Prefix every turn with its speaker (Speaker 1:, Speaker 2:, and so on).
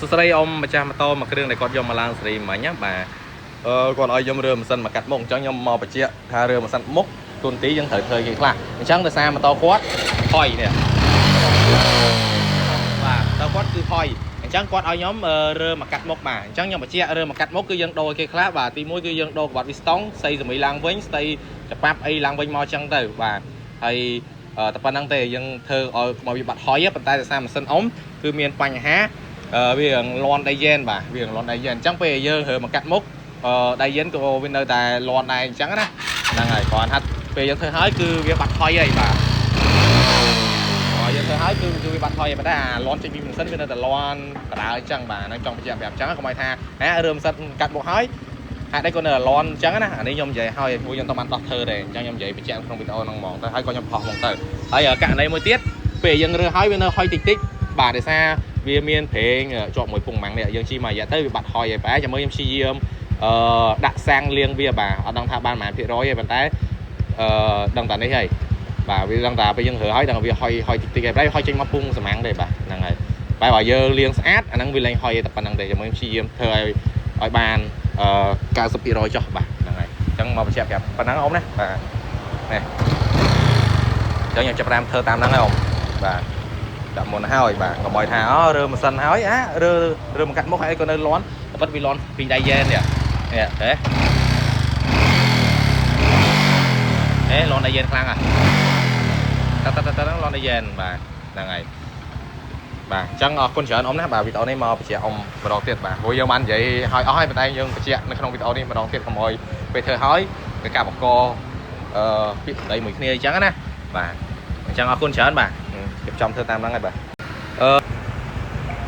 Speaker 1: សួស្តីអ៊ំម្ចាស់ម៉ូតូមួយគ្រឿងដែលគាត់យកមកឡើងសេរីមិញណាបាទគាត់ឲ្យខ្ញុំរើម៉ាស៊ីនមកកាត់មុខអញ្ចឹងខ្ញុំមកបញ្ជាក់ថារើម៉ាស៊ីនមុខទូនទីយើងត្រូវធ្វើគេខ្លះអញ្ចឹងដោយសារម៉ូតូគាត់ថយនេះបាទតើគាត់គឺថយអញ្ចឹងគាត់ឲ្យខ្ញុំរើមកកាត់មុខបាទអញ្ចឹងខ្ញុំបញ្ជាក់រើមកកាត់មុខគឺយើងដូរគេខ្លះបាទទី1គឺយើងដូរក្បាត់វីស្តុងស្អីសម័យឡើងវិញស្អីច្បាប់អីឡើងវិញមកអញ្ចឹងទៅបាទហើយតែប៉ុណ្្នឹងទេយើងធ្វើឲ្យមកវាបាត់ថយប៉ុន្តែដោយសារម៉ាស៊ីនអ៊ំគឺមានបញ្ហាវាលាន់ដៃយ៉ែនបាទវាលាន់ដៃយ៉ែនអញ្ចឹងពេលយើងរើមកកាត់មុខដៃយ៉ែនក៏វានៅតែលាន់ដែរអញ្ចឹងណាហ្នឹងហើយគ្រាន់ហាត់ពេលយើងធ្វើហើយគឺវាបាត់ថយហើយបាទយើងធ្វើហើយគឺវាបាត់ថយប៉ុន្តែអាលាន់ចេញពីម៉ាស៊ីនវានៅតែលាន់បដើអញ្ចឹងបាទហ្នឹងចង់បញ្ជាក់ប្រាប់អញ្ចឹងកុំឲ្យថារើម៉ាស៊ីនកាត់មុខហើយហេតុអីក៏នៅលាន់អញ្ចឹងណាអានេះខ្ញុំនិយាយឲ្យពួកខ្ញុំទៅបានដោះធ្វើដែរអញ្ចឹងខ្ញុំនិយាយបញ្ជាក់ក្នុងវីដេអូហ្នឹងហ្មងទៅហើយក៏ខ្ញុំផុសហ្មងទៅហើយករណីមួយទៀតពេលយើងរើហើយវានៅហុយតិចតិចបាទដោយសារវាមានប្រេងជាប់មួយពុងម៉ាំងនេះយើងជិះមួយរយៈទៅវាបាត់ហុយហើយប្រហែលចាំមើលខ្ញុំព្យាយាមដាក់សាំងលាងវាបាទអត់ដឹងថាបានប៉ុន្មានភាគរយទេប៉ុន្តែដឹងតែនេះហើយបាទវាដឹងតែពេលយើងរើហើយដឹងវាហុយតិចតិចហើយប្រហែលហុយចេញមកពុងសំាំងទេបាទហ្នឹងហើយបែរបើយើងលាងស្អាតអាហ្នឹងវាលែងហុយតែប៉ុណ្្នឹងទេចាំមើលខ្ញុំព្យាយាមធ្វើឲ្យបាន90% ចុះបាទហ្នឹងហើយអញ្ចឹងមកបញ្ជាក់ប្រាប់ប៉ុណ្ណឹងអ៊ំណាបាទនេះអញ្ចឹងខ្ញុំចាប់ផ្ដើមធ្វើតាមហ្នឹងហើយអ៊ំបាទដាក់មុនហើយបាទកុំឲ្យថារើម៉ាស៊ីនហើយរើមកកាត់មុខហើយក៏នៅលាន់តែពិតវាលាន់ពីដៃយ៉ែននេះហេលាន់ដៃយ៉ែនខ្លាំងហ่ะតើលាន់ដៃយ៉ែនបាទហ្នឹងហើយបាទអញ្ចឹងអរគុណច្រើនអ៊ំណាបាទវីដេអូនេះមកបញ្ជាក់អ៊ំម្ដងទៀតបាទព្រោះយើងបាននិយាយឲ្យអស់ហើយប៉ុន្តែយើងបញ្ជាក់នៅក្នុងវីដេអូនេះម្ដងទៀតកុំឲ្យពេលធ្វើហើយវាកាប់បង្កពាក្យស្ដីមួយគ្នាអញ្ចឹងណាបាទអញ្ចឹងអរគុណច្រើនបាទខ្ញុំចាំធ្វើតាមហ្នឹងហើយបាទ